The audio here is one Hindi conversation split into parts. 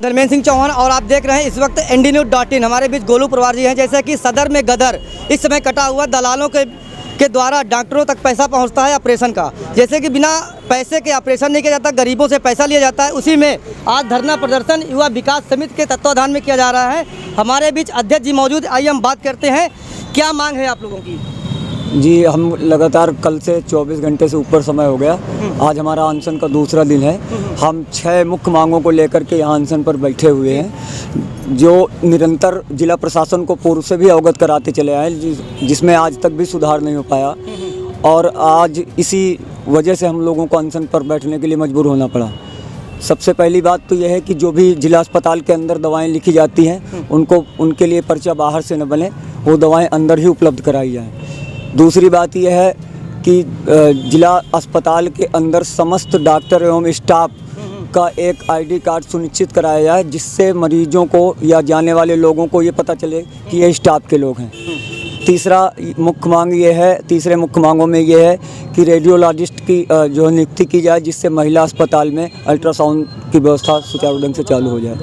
धर्मेंद्र सिंह चौहान और आप देख रहे हैं इस वक्त NDNews.in। हमारे बीच गोलू परवार जी हैं। जैसे कि सदर में गदर इस समय कटा हुआ दलालों के द्वारा डॉक्टरों तक पैसा पहुंचता है ऑपरेशन का। जैसे कि बिना पैसे के ऑपरेशन नहीं किया जाता, गरीबों से पैसा लिया जाता है। उसी में आज धरना प्रदर्शन युवा विकास समिति के तत्वाधान में किया जा रहा है। हमारे बीच अध्यक्ष जी मौजूद, आइए हम बात करते हैं, क्या मांग है आप लोगों की? जी, हम लगातार कल से 24 घंटे से ऊपर समय हो गया। आज हमारा अनशन का दूसरा दिन है। हम 6 मुख्य मांगों को लेकर के यहाँ अनशन पर बैठे हुए हैं, जो निरंतर जिला प्रशासन को पूर्व से भी अवगत कराते चले आए, जिसमें आज तक भी सुधार नहीं हो पाया। और आज इसी वजह से हम लोगों को अनशन पर बैठने के लिए मजबूर होना पड़ा। सबसे पहली बात तो यह है कि जो भी जिला अस्पताल के अंदर दवाएं लिखी जाती हैं, उनके लिए पर्चा बाहर से न बने, वो दवाएँ अंदर ही उपलब्ध कराई जाएँ। दूसरी बात यह है कि जिला अस्पताल के अंदर समस्त डॉक्टर एवं स्टाफ का एक आईडी कार्ड सुनिश्चित कराया जाए, जिससे मरीजों को या जाने वाले लोगों को ये पता चले कि ये स्टाफ के लोग हैं। तीसरे मुख्य मांगों में ये है कि रेडियोलॉजिस्ट की जो नियुक्ति की जाए, जिससे महिला अस्पताल में अल्ट्रासाउंड की व्यवस्था सुचारू ढंग से चालू हो जाए।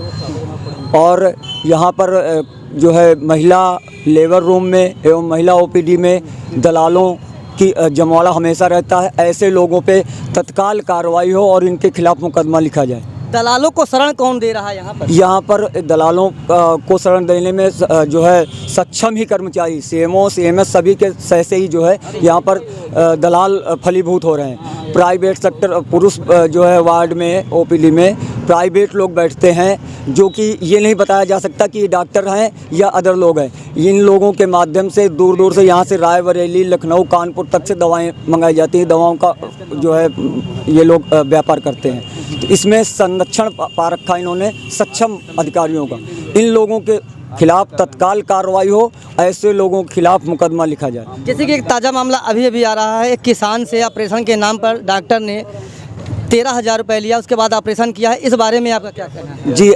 और यहाँ पर जो है महिला लेबर रूम में एवं महिला ओपीडी में दलालों की जमावड़ा हमेशा रहता है। ऐसे लोगों पे तत्काल कार्रवाई हो और इनके खिलाफ मुकदमा लिखा जाए। दलालों को शरण कौन दे रहा है यहाँ पर? यहाँ पर दलालों को शरण देने में जो है सक्षम ही कर्मचारी, CMO, CMS सभी के सह से ही जो है यहाँ पर दलाल फलीभूत हो रहे हैं। प्राइवेट सेक्टर पुरुष जो है वार्ड में OPD में प्राइवेट लोग बैठते हैं, जो कि ये नहीं बताया जा सकता कि ये डॉक्टर हैं या अदर लोग हैं। इन लोगों के माध्यम से दूर दूर से यहाँ से रायबरेली, लखनऊ, कानपुर तक से दवाएं मंगाई जाती हैं। दवाओं का जो है ये लोग व्यापार करते हैं। तो इसमें संरक्षण पा रखा इन्होंने सक्षम अधिकारियों का। इन लोगों के खिलाफ तत्काल कार्रवाई हो, ऐसे लोगों के खिलाफ मुकदमा लिखा जाए। जैसे कि एक ताज़ा मामला अभी आ रहा है, एक किसान से ऑपरेशन के नाम पर डॉक्टर ने 13,000 रुपये लिया, उसके बाद ऑपरेशन किया है। इस बारे में आपका क्या कहना है? जी,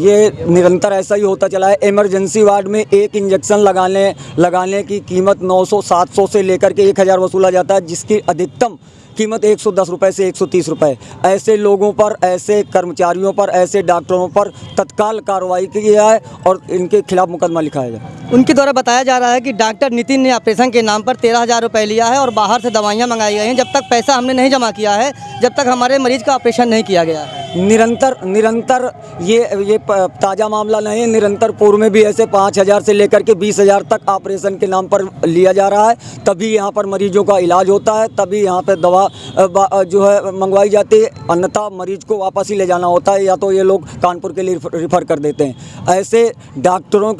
ये निरंतर ऐसा ही होता चला है। इमरजेंसी वार्ड में एक इंजेक्शन लगाने की कीमत 900, 700 से लेकर के 1,000 वसूला जाता है, जिसकी अधिकतम कीमत 110 रुपये से 130 रुपये। ऐसे लोगों पर, ऐसे कर्मचारियों पर, ऐसे डॉक्टरों पर तत्काल कार्रवाई की जाए और इनके खिलाफ मुकदमा लिखाया जाए। उनके द्वारा बताया जा रहा है कि डॉक्टर नितिन ने ऑपरेशन के नाम पर 13,000 रुपये लिया है और बाहर से दवाइयाँ मंगाई गई हैं। जब तक पैसा हमने नहीं जमा किया है, जब तक हमारे मरीज का ऑपरेशन नहीं किया गया है। निरंतर ये ताज़ा मामला नहीं है। निरंतर पूर्व में भी ऐसे 5,000 से लेकर के 20,000 तक ऑपरेशन के नाम पर लिया जा रहा है। तभी यहाँ पर मरीजों का इलाज होता है, तभी यहाँ पर दवा जो है मंगवाई जाती है। अन्यथा मरीज को वापस ही ले जाना होता है, या तो ये लोग कानपुर के लिए रिफ़र कर देते हैं। ऐसे डॉक्टरों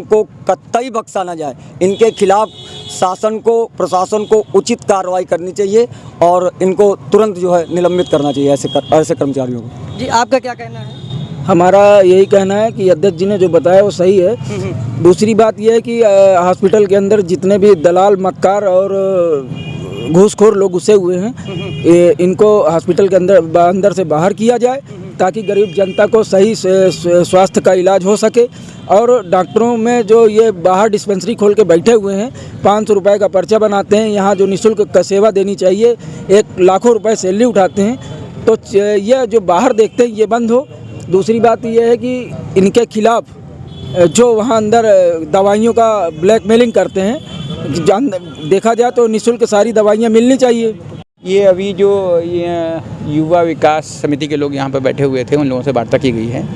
को कतई बख्शा ना जाए। इनके खिलाफ शासन को, प्रशासन को उचित कार्रवाई करनी चाहिए और इनको तुरंत जो है निलंबित करना चाहिए ऐसे कर्मचारियों को। जी, आपका क्या कहना है? हमारा यही कहना है कि अध्यक्ष जी ने जो बताया वो सही है। दूसरी बात यह है कि हॉस्पिटल के अंदर जितने भी दलाल, मक्कार और घूसखोर लोग घुसे हुए हैं, इनको हॉस्पिटल के अंदर से बाहर किया जाए, ताकि गरीब जनता को सही स्वास्थ्य का इलाज हो सके। और डॉक्टरों में जो ये बाहर डिस्पेंसरी खोल के बैठे हुए हैं, 500 रुपये का पर्चा बनाते हैं, यहाँ जो निःशुल्क सेवा देनी चाहिए, 1 लाखों रुपए सैलरी उठाते हैं, तो ये जो बाहर देखते हैं ये बंद हो। दूसरी बात ये है कि इनके खिलाफ जो वहाँ अंदर दवाइयों का ब्लैकमेलिंग करते हैं, देखा जाए तो निःशुल्क सारी दवाइयाँ मिलनी चाहिए। ये अभी जो ये युवा विकास समिति के लोग यहाँ पर बैठे हुए थे, उन लोगों से वार्ता की गई है।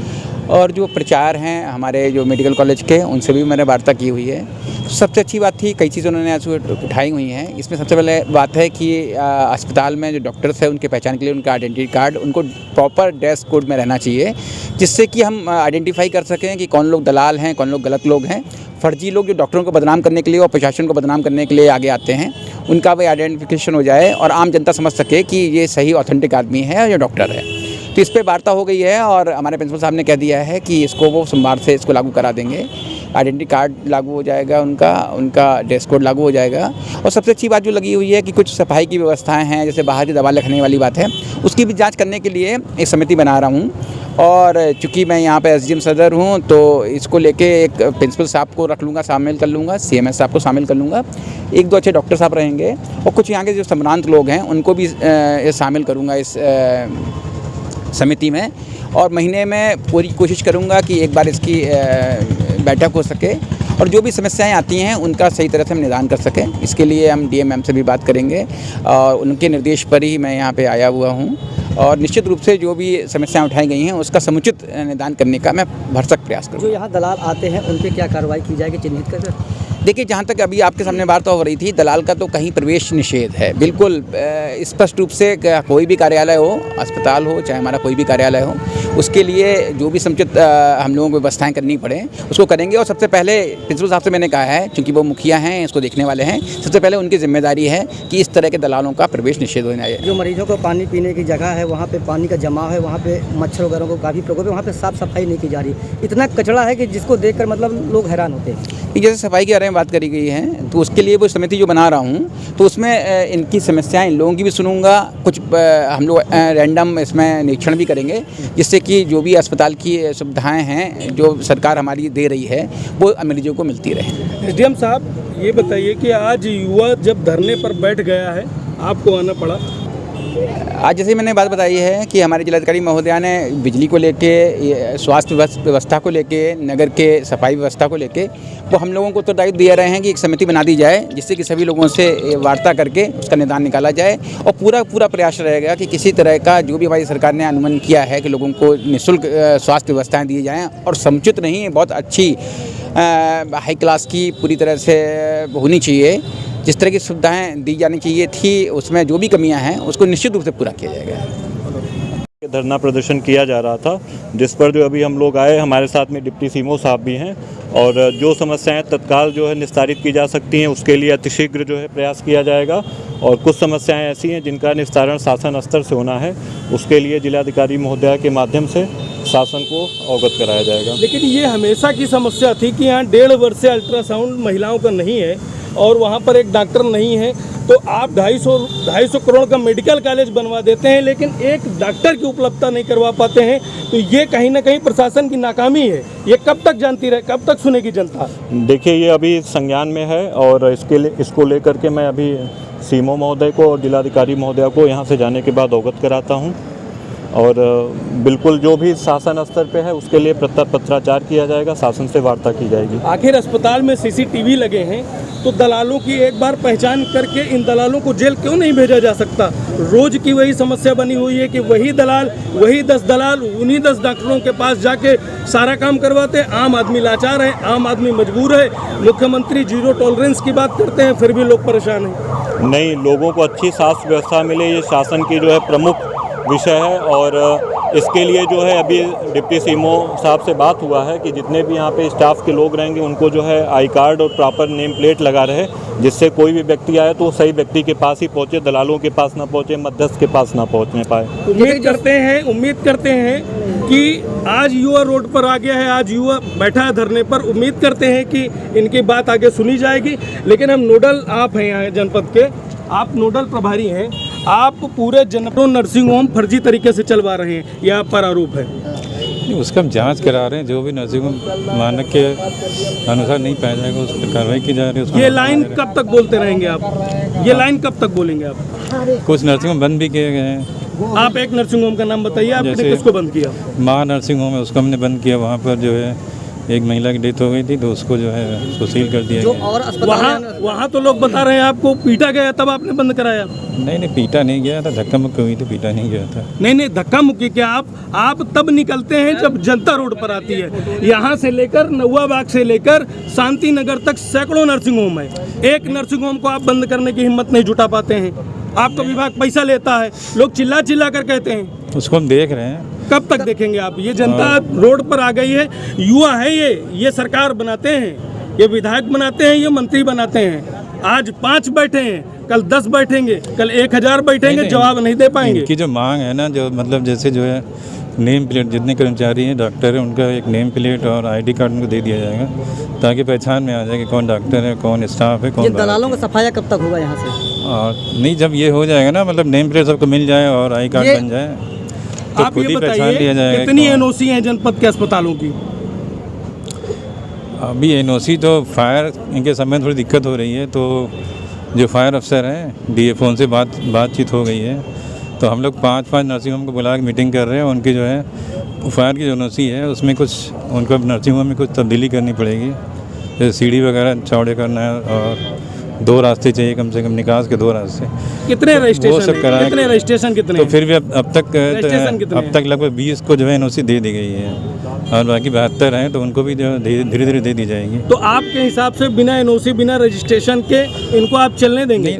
और जो प्रचार हैं हमारे जो मेडिकल कॉलेज के, उनसे भी मैंने वार्ता की हुई है। सबसे अच्छी बात थी, कई चीज़ें उन्होंने आज उठाई हुई हैं। इसमें सबसे पहले बात है कि अस्पताल में जो डॉक्टर्स हैं, उनके पहचान के लिए उनका आइडेंटिटी कार्ड उनको प्रॉपर ड्रेस कोड में रहना चाहिए, जिससे कि हम आइडेंटिफाई कर सकें कि कौन लोग दलाल हैं, कौन लोग गलत लोग हैं। फर्जी लोग जो डॉक्टरों को बदनाम करने के लिए और प्रशासन को बदनाम करने के लिए आगे आते हैं, उनका भी आइडेंटिफिकेशन हो जाए और आम जनता समझ सके कि ये सही ऑथेंटिक आदमी है और ये डॉक्टर है। तो इस पर वार्ता हो गई है और हमारे प्रिंसिपल साहब ने कह दिया है कि इसको वो सोमवार से इसको लागू करा देंगे। आइडेंटिटी कार्ड लागू हो जाएगा, उनका ड्रेस कोड लागू हो जाएगा। और सबसे अच्छी बात जो लगी हुई है कि कुछ सफाई की व्यवस्थाएं हैं, जैसे बाहर की दवा लिखने वाली बात है, उसकी भी जांच करने के लिए एक समिति बना रहा हूँ। और चूँकि मैं यहाँ पे SDM सदर हूँ, तो इसको लेके एक प्रिंसिपल साहब को रख लूँगा, शामिल कर लूँगा, CMS साहब को शामिल कर लूँगा, 1-2 अच्छे डॉक्टर साहब रहेंगे और कुछ यहाँ के जो संभ्रांत लोग हैं उनको भी शामिल करूँगा इस समिति में, और महीने में पूरी कोशिश करूँगा कि एक बार इसकी बैठक हो सके और जो भी समस्याएं आती हैं उनका सही तरह से हम निदान कर सकें। इसके लिए हम डीएम मैम से भी बात करेंगे और उनके निर्देश पर ही मैं यहाँ पे आया हुआ हूँ, और निश्चित रूप से जो भी समस्याएं उठाई गई हैं उसका समुचित निदान करने का मैं भरसक प्रयास करूँगा। जो यहाँ दलाल आते हैं उन पर क्या कार्रवाई की जाएगी, चिन्हित कर? देखिए, जहाँ तक अभी आपके सामने वार्ता हो रही थी, दलाल का तो कहीं प्रवेश निषेध है, बिल्कुल स्पष्ट रूप से। कोई भी कार्यालय हो, अस्पताल हो, चाहे हमारा कोई भी कार्यालय हो, उसके लिए जो भी समुचित हम लोगों को व्यवस्थाएं करनी पड़े उसको करेंगे। और सबसे पहले प्रिंसिपल साहब से मैंने कहा है, क्योंकि वो मुखिया हैं, इसको देखने वाले हैं, सबसे पहले उनकी जिम्मेदारी है कि इस तरह के दलालों का प्रवेश निषेध होना चाहिए। जो मरीजों को पानी पीने की जगह है, वहाँ पे पानी का जमाव है, वहाँ पे मच्छर वगैरह को काफ़ी प्रकोप है, वहाँ पे साफ़ सफाई नहीं की जा रही। इतना कचरा है कि जिसको देखकर मतलब लोग हैरान होते हैं। जैसे सफाई के बारे में बात करी गई है, तो उसके लिए वो समिति जो बना रहा हूँ, तो उसमें इनकी समस्याएं इन लोगों की भी सुनूंगा। कुछ हम लोग रैंडम इसमें निरीक्षण भी करेंगे, जिससे कि जो भी अस्पताल की सुविधाएं हैं जो सरकार हमारी दे रही है वो मरीजों को मिलती रहे। एसडीएम साहब, ये बताइए कि आज युवा जब धरने पर बैठ गया है, आपको आना पड़ा? आज जैसे मैंने बात बताई है कि हमारे जिलाधिकारी महोदया ने बिजली को लेके, स्वास्थ्य व्यवस्था को लेके, नगर के सफाई व्यवस्था को लेके वो हम लोगों को उत्तरदायित्व दिए रहे हैं कि एक समिति बना दी जाए, जिससे कि सभी लोगों से वार्ता करके उसका निदान निकाला जाए। और पूरा प्रयास रहेगा कि किसी तरह का जो भी हमारी सरकार ने अनुमति किया है कि लोगों को निःशुल्क स्वास्थ्य व्यवस्थाएँ दी जाएँ, और समुचित नहीं, बहुत अच्छी हाई क्लास की पूरी तरह से होनी चाहिए, जिस तरह की सुविधाएं दी जानी चाहिए थी, उसमें जो भी कमियां हैं उसको निश्चित रूप से पूरा किया जाएगा। धरना प्रदर्शन किया जा रहा था, जिस पर जो अभी हम लोग आए, हमारे साथ में डिप्टी सीएमओ साहब भी हैं, और जो समस्याएं तत्काल जो है निस्तारित की जा सकती हैं उसके लिए अतिशीघ्र जो है प्रयास किया जाएगा। और कुछ समस्याएं ऐसी हैं जिनका निस्तारण शासन स्तर से होना है, उसके लिए जिलाधिकारी महोदया के माध्यम से शासन को अवगत कराया जाएगा। लेकिन ये हमेशा की समस्या थी कि यहाँ 1.5 वर्ष से अल्ट्रासाउंड महिलाओं का नहीं है और वहाँ पर एक डॉक्टर नहीं है, तो आप 250 करोड़ का मेडिकल कॉलेज बनवा देते हैं लेकिन एक डॉक्टर की उपलब्धता नहीं करवा पाते हैं। तो ये कहीं ना कहीं प्रशासन की नाकामी है। ये कब तक जानती रहे, कब तक सुनेगी जनता? देखिए, ये अभी संज्ञान में है और इसको लेकर के मैं अभी सीएमओ महोदय को और जिलाधिकारी महोदया को यहाँ से जाने के बाद अवगत कराता हूँ, और बिल्कुल जो भी शासन स्तर पे है उसके लिए पत्राचार किया जाएगा, शासन से वार्ता की जाएगी। आखिर अस्पताल में सीसीटीवी लगे हैं, तो दलालों की एक बार पहचान करके इन दलालों को जेल क्यों नहीं भेजा जा सकता? रोज की वही समस्या बनी हुई है कि वही दलाल, वही 10 दलाल उन्हीं 10 डॉक्टरों के पास जाके सारा काम करवाते हैं। आम आदमी लाचार है, आम आदमी मजबूर है। मुख्यमंत्री 0 टॉलरेंस की बात करते हैं, फिर भी लोग परेशान हैं। नहीं, लोगों को अच्छी स्वास्थ्य व्यवस्था मिले, ये शासन की जो है प्रमुख विषय है। और इसके लिए जो है अभी डिप्टी सीएमओ साहब से बात हुआ है कि जितने भी यहाँ पे स्टाफ के लोग रहेंगे उनको जो है आई कार्ड और प्रॉपर नेम प्लेट लगा रहे, जिससे कोई भी व्यक्ति आए तो सही व्यक्ति के पास ही पहुँचे, दलालों के पास ना पहुँचे, मध्यस्थ के पास ना पहुँचने पाए। उम्मीद करते हैं कि आज युवा रोड पर आ गया है, आज युवा बैठा है धरने पर। उम्मीद करते हैं कि इनकी बात आगे सुनी जाएगी। लेकिन हम नोडल, आप हैं यहाँ जनपद के, आप नोडल प्रभारी हैं, आप पूरे जनपद नर्सिंग होम फर्जी तरीके से चलवा रहे हैं, यह आप पर आरोप है। उसका हम जांच करा रहे हैं, जो भी नर्सिंग होम मानक के अनुसार नहीं पाया जाएगा उस पर कार्रवाई की जा रही है। ये लाइन कब तक बोलते रहेंगे आप? ये लाइन कब तक बोलेंगे आप? कुछ नर्सिंग होम बंद भी किए गए हैं। आप एक नर्सिंग होम का नाम बताइए, आपने किसको बंद किया? माँ नर्सिंग होम है, उसको हमने बंद किया। वहाँ पर जो है एक महिला की डेथ हो गई थी, तो उसको जो है उसको सील कर दिया गया। और अस्पताल वहाँ तो लोग बता रहे हैं आपको पीटा गया, तब आपने बंद कराया? नहीं, पीटा नहीं गया था, धक्का मुक्की हुई थी, पीटा नहीं गया था। नहीं, धक्का मुक्की क्या? आप तब निकलते हैं जब जनता रोड पर आती है। यहाँ से लेकर नौवा बाग से लेकर शांति नगर तक सैकड़ों नर्सिंग होम है। एक नर्सिंग होम को आप बंद करने की हिम्मत नहीं जुटा पाते हैं। आपका विभाग पैसा लेता है, लोग चिल्ला कर कहते हैं। उसको हम देख रहे हैं। कब तक देखेंगे आप? ये जनता रोड पर आ गई है, युवा है, ये सरकार बनाते हैं, ये विधायक बनाते हैं, ये मंत्री बनाते हैं। आज 5 बैठे हैं, कल 10 बैठेंगे, कल 1000 बैठेंगे, जवाब नहीं दे पाएंगे। इनकी जो मांग है ना, जो मतलब जैसे जो है नेम प्लेट, जितने कर्मचारी हैं डॉक्टर हैं उनका एक नेम प्लेट और ID कार्ड उनको दे दिया जाएगा, ताकि पहचान में आ जाए कि कौन डॉक्टर है, कौन स्टाफ है, कौन। ये दलालों का सफाया कब तक होगा यहाँ से? और नहीं, जब ये हो जाएगा ना, मतलब नेम प्लेट सबको मिल जाए और आई कार्ड बन जाए, तो आप खुद ये ही पहचान लिया बताइए जाएगा। कितनी NOC हैं जनपद के अस्पतालों की? अभी NOC तो फायर इनके समय थोड़ी दिक्कत हो रही है, तो जो फायर अफसर हैं DFO उनसे बातचीत हो गई है, तो हम लोग 5 नर्सिंग होम को बुला के मीटिंग कर रहे हैं। उनकी जो है फायर की जो एनओसी है उसमें कुछ उनको नर्सिंग होम में कुछ तब्दीली करनी पड़ेगी, जैसे सीढ़ी वगैरह चौड़े करना है और 2 रास्ते चाहिए कम से कम, निकास के 2 रास्ते। कितने वो रजिस्ट्रेशन सब कराएं। कितने रजिस्ट्रेशन कितने तो हैं? फिर भी अब रजिस्ट्रेशन कितने तक लगभग 20 को जो है एनओसी दे दी गई है और बाकी 72 हैं, तो उनको भी जो धीरे धीरे दे दी जाएगी। तो आपके हिसाब से बिना एनओसी बिना रजिस्ट्रेशन के इनको आप चलने देंगे?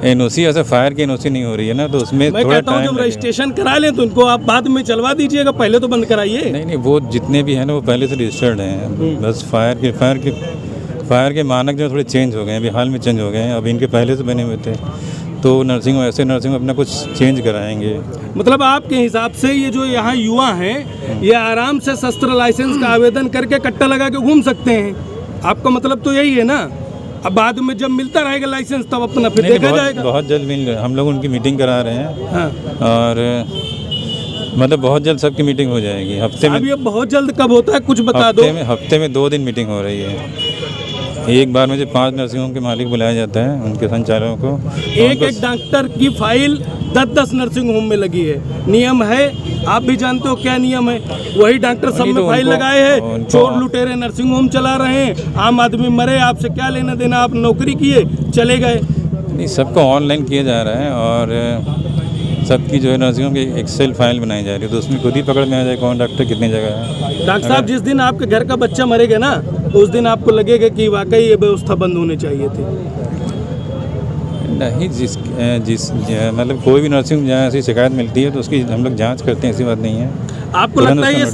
एनओसी ऐसे फायर की एनओसी नहीं हो रही है ना, तो उसमें मैं थोड़ा कहता हूँ टाइम जब लगेगा। रजिस्ट्रेशन करा लें तो इनको आप बाद में चलवा दीजिएगा, पहले तो बंद कराइए। नहीं, वो जितने भी हैं ना वो पहले से रजिस्टर्ड हैं। बस फायर के मानक जो थोड़े चेंज हो गए हैं, अभी हाल में चेंज हो गए हैं। अभी इनके पहले से बने हुए थे, तो नर्सिंग अपना कुछ चेंज कराएंगे। मतलब आपके हिसाब से ये जो यहाँ युवा हैं ये आराम से शस्त्र लाइसेंस का आवेदन करके कट्टा लगा के घूम सकते हैं, आपका मतलब तो यही है ना? अब बाद में जब मिलता रहेगा लाइसेंस तब अपना फिर देखा जाएगा। बहुत जल्द मिल रहा है, हम लोग उनकी मीटिंग करा रहे हैं। हाँ। और मतलब बहुत जल्द सबकी मीटिंग हो जाएगी। हफ्ते में अब ये बहुत जल्द कब होता है कुछ बता दो। हफ्ते में 2 दिन मीटिंग हो रही है। एक बार मुझे 5 नर्सिंग होम के मालिक बुलाया जाता है, उनके संचालकों को। एक डॉक्टर की फाइल 10-10 नर्सिंग होम में लगी है। नियम है, आप भी जानते हो क्या नियम है। वही डॉक्टर सब में फाइल लगाए हैं, चोर लुटेरे नर्सिंग होम चला रहे हैं, आम आदमी मरे, आपसे क्या लेना देना, आप नौकरी किए चले गए। नहीं, सबको ऑनलाइन किया जा रहा है और सबकी जो है नर्सिंग होम की एक्सेल फाइल बनाई जा रही है, तो उसमें खुद ही पकड़ में आ जाए कौन डॉक्टर कितनी जगह है। डॉक्टर साहब जिस दिन आपके घर का बच्चा मरेगा ना तो उस दिन आपको लगेगा कि वाकई ये व्यवस्था बंद होनी चाहिए थी। नहीं, मतलब कोई भी नर्सिंग जहाँ ऐसी शिकायत मिलती है तो उसकी हम लोग जांच करते हैं, ऐसी बात नहीं है। आपको लगता है ये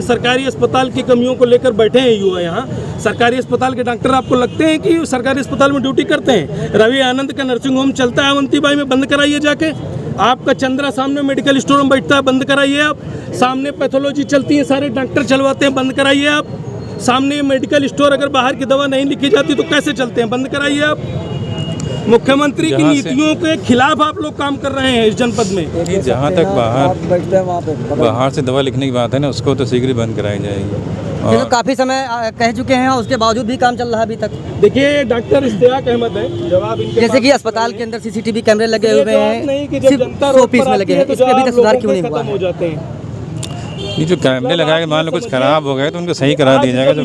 सरकारी अस्पताल की कमियों को लेकर बैठे हैं युवा यहाँ? सरकारी अस्पताल के डॉक्टर आपको लगते हैं कि सरकारी अस्पताल में ड्यूटी करते हैं? रवि आनंद का नर्सिंग होम चलता है अवंतीबाई में, बंद कराइए जाके। आपका चंद्रा सामने मेडिकल स्टोर में बैठता है, बंद कराइए आप। सामने पैथोलॉजी चलती है, सारे डॉक्टर चलवाते हैं, बंद कराइए आप। सामने मेडिकल स्टोर अगर बाहर की दवा नहीं लिखी जाती तो कैसे चलते हैं, बंद कराइए आप। मुख्यमंत्री की नीतियों के खिलाफ आप लोग काम कर रहे हैं इस जनपद में। जहाँ तक बाहर से दवा लिखने की बात है ना, उसको तो शीघ्र बंद कराई जाएगी। ये तो काफ़ी समय कह चुके हैं, उसके बावजूद भी काम चल रहा है अभी तक। देखिए डॉक्टर इश्तियाक अहमद है, जवाब इनके जैसे कि अस्पताल के अंदर CCTV कैमरे लगे हुए नहीं कि हैं, जब सिर्फ जनता 100 रोड पीस पर में आती लगे है हैं, तो इसमें अभी तक सुधार क्यों नहीं खत्म हुआ हो है? जाते हैं। ये जो कैमरे लगाए मान लो कुछ खराब हो गए तो उनको सही करा दिया जाएगा। जो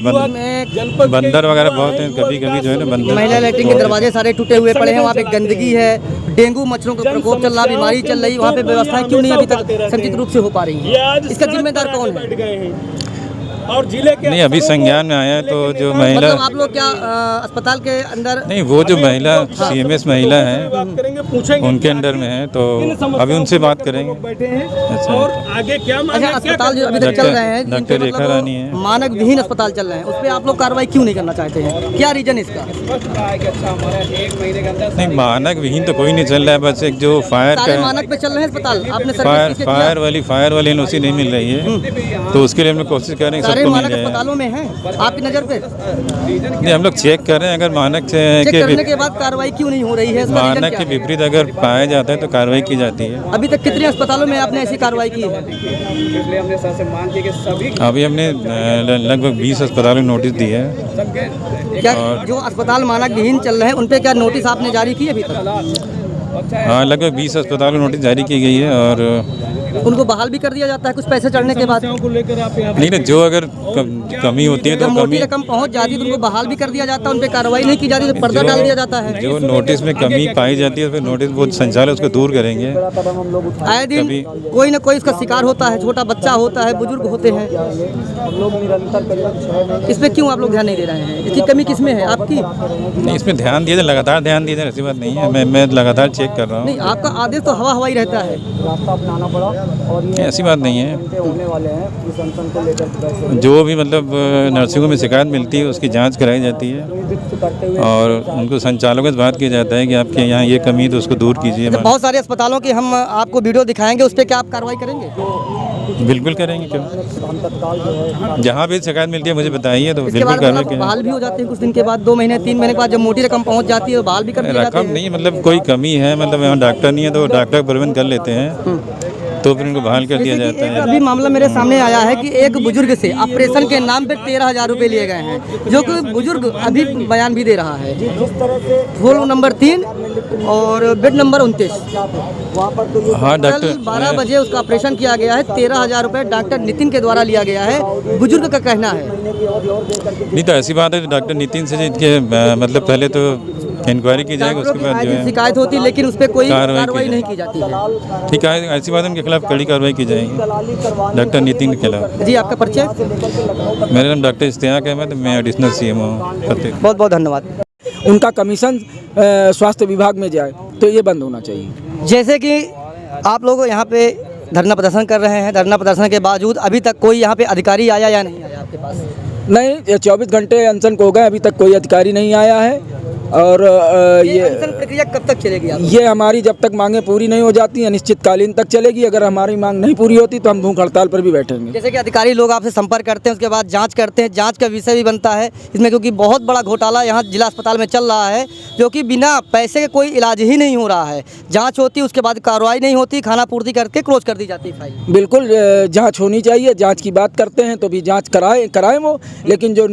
बंदर वगैरह बहुत हैं, कभी कभी जो है ना बंदर। महिला लैट्रिन के दरवाजे सारे टूटे हुए पड़े हैं, वहाँ पे गंदगी है, डेंगू मच्छरों का प्रकोप चल रहा, बीमारी चल रही, वहाँ पे व्यवस्थाएं क्यों नहीं अभी तक संचित रूप से हो पा रही हैं? इसका जिम्मेदार कौन है? और जिले के नहीं, अभी संज्ञान में आया है तो जो महिला, मतलब आप लोग क्या अस्पताल के अंदर नहीं, वो जो महिला CMS महिला है बात करेंगे, पूछेंगे उनके अंडर में है, तो अभी उनसे बात करेंगे। बैठे हैं अच्छा। और आगे क्या मांगे, अच्छा, क्या अस्पताल जो अभी तक चल रहे हैं, डॉक्टर जिनके रेखा रानी है। मानक विहीन अस्पताल चल रहे हैं, उस पर आप लोग कार्रवाई क्यों नहीं करना चाहते हैं? क्या रीजन इसका? नहीं, मानक विहीन तो कोई नहीं चल रहा है, बस एक जो फायर सारे का मानक पे चल रहे हैं अस्पताल, आपने सर्विस फायर किसके खिलाफ? फायर वाली एनओसी नहीं मिल रही है, तो उसके लिए हम लोग कोशिश कर रहे हैं कि सारे सबको मिल मानक जाए। अस्पतालों में हैं आपकी नज़र पे? नहीं, हम लोग चेक कर रहे हैं, अगर मानक चेक करने के के बाद कार्रवाई क्यों नहीं हो रही है? इसका रीजन मानक क्या के है? विपरीत अगर पाया जाता है तो कार्रवाई की जाती है। अभी तक कितने अस्पतालों में आपने ऐसी कार्रवाई की है? अभी हमने लगभग 20 अस्पतालों को नोटिस दी है। क्या जो अस्पताल मानक विहीन चल रहे हैं उन पे क्या नोटिस आपने जारी की अभी तक? हाँ, लगभग 20 अस्पतालों को नोटिस जारी की गई है और उनको बहाल भी कर दिया जाता है कुछ पैसे चढ़ने के बाद? को लेकर आप यहाँ नहीं, जो अगर कमी होती है तो जब मोटी कमी, रकम पहुंच जाती है तो उनको बहाल भी कर दिया जाता है, उन पे कार्रवाई नहीं की जाती तो पर्दा डाल दिया जाता है। जो नोटिस में कमी पाई जाती है फिर नोटिस वो संचालक उसको दूर करेंगे। आए दिन कोई ना कोई इसका शिकार होता है, छोटा बच्चा होता है, बुजुर्ग होते हैं, इस पे क्यों आप लोग ध्यान नहीं दे रहे हैं? इसकी कमी किसमें है आपकी? नहीं, इसमें ध्यान दिया जाए, लगातार ध्यान दिया जाए, ऐसी बात नहीं है। मैं लगातार चेक कर रहा नहीं, हूँ, आपका आदेश तो हवा हवाई रहता है। ऐसी बात नहीं है। जो भी मतलब नर्सिंगों में शिकायत मिलती है उसकी जांच कराई जाती है और उनको संचालकों से बात किया जाता है कि आपके यहाँ ये कमी है तो उसको दूर कीजिए। तो बहुत सारे अस्पतालों की हम आपको वीडियो दिखाएंगे, उस पर क्या आप कार्रवाई करेंगे? बिल्कुल करेंगे, क्यों? जहाँ भी शिकायत मिलती है मुझे बताइए तो इसके बिल्कुल बाद कार्रवाई मतलब करेंगे। बहाल भी हो जाते हैं कुछ दिन के बाद, 2 महीने 3 महीने के बाद जब मोटी रकम पहुंच जाती है तो बहाल भी कर दिए जाते रकम हैं। नहीं, मतलब कोई कमी है, मतलब यहाँ डॉक्टर नहीं है तो डॉक्टर प्रबंध कर लेते हैं, तो फिर इनको बहाल कर दिया जैसे कि जाता एक है। अभी मामला मेरे सामने आया है कि एक बुजुर्ग से ऑपरेशन के नाम पे 13,000 रुपए लिए गए हैं, जो कि बुजुर्ग अभी बयान भी दे रहा है। फ्लोर नंबर 3 और बेड नंबर 29। हाँ कल डॉक्टर 12 बजे उसका ऑपरेशन किया गया है। 13,000 रुपए डॉक्टर नितिन के द्वारा लिया गया है, बुजुर्ग का कहना है। नहीं तो ऐसी बात है डॉक्टर नितिन से इनके मतलब पहले तो इंक्वायरी की जाएगी, डॉक्टरों उसके की बाद आए जो दिन है शिकायत होती, लेकिन उस पर कोई कार्रवाई कार्रवाई की नहीं की जाती है। ठीक है, ऐसी बात है उनके खिलाफ कड़ी कार्रवाई की जाएगी डॉक्टर नितिन के खिलाफ। जी, आपका परिचय? मेरा नाम डॉक्टर इश्तियाक अहमद, मैं एडिशनल CMO फतेह। बहुत बहुत धन्यवाद। उनका कमीशन स्वास्थ्य विभाग में जाए तो ये बंद होना चाहिए। जैसे कि आप लोग यहाँ पे धरना प्रदर्शन कर रहे हैं, धरना प्रदर्शन के बावजूद अभी तक कोई यहाँ पे अधिकारी आया या नहीं आया आपके पास? नहीं, 24 घंटे अनशन को हो गए, अभी तक कोई अधिकारी नहीं आया है। और ये अनशन प्रक्रिया कब तक चलेगी आप? ये हमारी जब तक मांगें पूरी नहीं हो जाती अनिश्चितकालीन तक चलेगी। अगर हमारी मांग नहीं पूरी होती तो हम भूख हड़ताल पर भी बैठेंगे। जैसे कि अधिकारी लोग आपसे संपर्क करते हैं, उसके बाद जांच करते हैं, जांच का विषय भी बनता है इसमें, क्योंकि बहुत बड़ा घोटाला यहाँ जिला अस्पताल में चल रहा है, जो कि बिना पैसे के कोई इलाज ही नहीं हो रहा है। जांच होती है, उसके बाद कार्रवाई नहीं होती, खाना पूर्ति करके क्लोज कर दी जाती है फाइल। बिल्कुल जांच होनी चाहिए। जांच की बात करते हैं तो भी जांच कराएं वो, लेकिन जो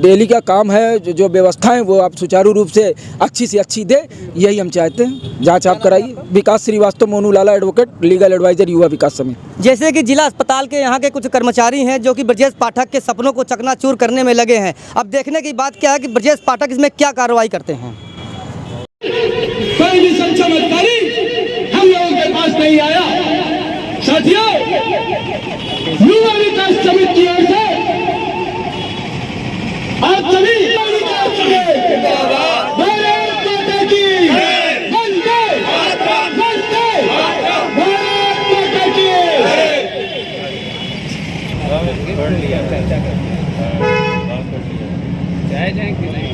डेली का काम है, जो व्यवस्थाएं वो आप सुचारू रूप से अच्छी से अच्छी दे, यही हम चाहते हैं। जांच आप कराइए। विकास श्रीवास्तव, मोनू लाला एडवोकेट, लीगल एडवाइजर, युवा विकास समिति। जैसे कि जिला अस्पताल के यहाँ के कुछ कर्मचारी हैं जो कि ब्रजेश पाठक के सपनों को चकनाचूर करने में लगे हैं। अब देखने की बात क्या है कि ब्रजेश पाठक इसमें क्या कार्रवाई करते हैं। कोई भी सक्षम अधिकारी हम लोगों के पास नहीं आया। साथियों, युवा विकास समिति की ओर से आप सभी जायज है कि नहीं?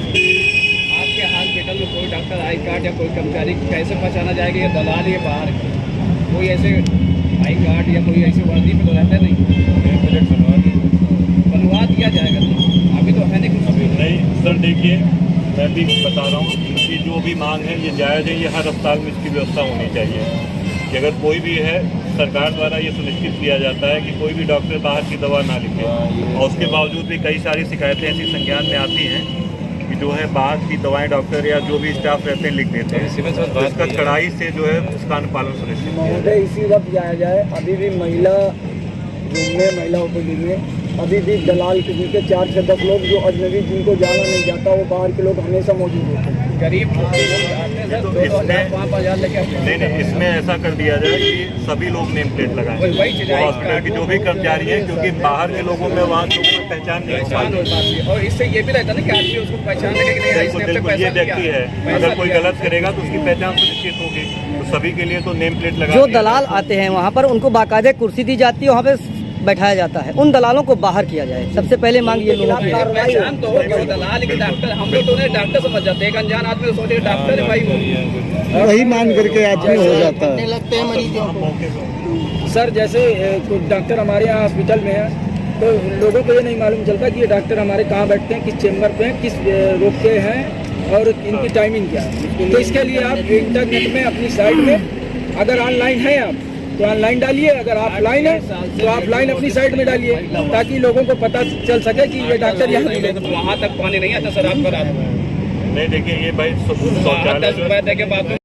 आपके हॉस्पिटल में कोई डॉक्टर आई कार्ड या कोई कर्मचारी कैसे पहचाना जाएगा? ये दलाल ये बाहर कोई ऐसे आई कार्ड या कोई ऐसी वर्दी पे तो रहता नहीं, बनवा दिया जाएगा। अभी तो है नहीं कुछ। अभी नहीं सर, देखिए मैं भी बता रहा हूँ, इनकी जो भी मांग है ये जायज़ है। ये हर अस्पताल में इसकी व्यवस्था होनी चाहिए कि अगर कोई भी है, सरकार द्वारा ये सुनिश्चित किया जाता है कि कोई भी डॉक्टर बाहर की दवा ना लिखे। और उसके बावजूद भी कई सारी शिकायतें ऐसी संज्ञान में आती हैं कि जो है बाहर की दवाएं डॉक्टर या जो भी स्टाफ रहते हैं लिख देते हैं। तो इसका कड़ाई से जो है उसका अनुपालन सुनिश्चित किया जाए। इसी वक्त जाया जाए, अभी भी महिला रूम में, महिला ओपीडी में अभी भी दलाल के नीचे 4 से 10 लोग जो अजनबी जिनको जाना नहीं जाता, वो बाहर के लोग हमेशा मौजूद होते हैं। गरीब लोग आते हैं, तो इसमें इसमें ऐसा कर दिया जाए कि सभी लोग नेम प्लेट लगाएं, हॉस्पिटल के जो भी कर्मचारी हैं, क्योंकि बाहर के लोगों में वहाँ लोगों में पहचान नहीं हो पाती। और इससे ये भी रहता है ना कि आदमी उसको पहचान लगे कि नहीं, इसने अपने बिल्कुल, ये पैसा व्यक्ति है, अगर कोई गलत करेगा तो उसकी पहचान सुनिश्चित होगी। तो सभी के लिए तो नेम प्लेट लगा। जो दलाल आते हैं वहाँ पर उनको बाकायदे कुर्सी दी जाती है, वहाँ पे बैठाया जाता है। उन दलालों को बाहर किया जाए, सबसे पहले मांग ये लोगों की है। पहचान तो हो कि दलाल की डॉक्टर, हम लोग तो उन्हें डॉक्टर समझ जाते हैं। एक अनजान आदमी तो सोचे डॉक्टर है भाई, वो वही मान करके आदमी हो जाता है। लगते हैं मरीजों को। सर जैसे कुछ डॉक्टर हमारे यहाँ हॉस्पिटल में है, तो लोगों को ये नहीं मालूम चलता कि ये डॉक्टर हमारे कहाँ बैठते हैं, किस चेम्बर पे हैं, किस रोग के हैं और इनकी टाइमिंग क्या है। तो इसके लिए आप इंटरनेट में अपनी साइट में, अगर ऑनलाइन है आप तो ऑनलाइन डालिए, अगर ऑफलाइन है तो ऑफलाइन अपनी साइट में डालिए, ताकि लोगों को पता चल सके कि ये डॉक्टर यहाँ मिले। तो वहाँ तक पानी नहीं आता सर आपका रात में। नहीं, देखिए ये भाई शौचालय के बाद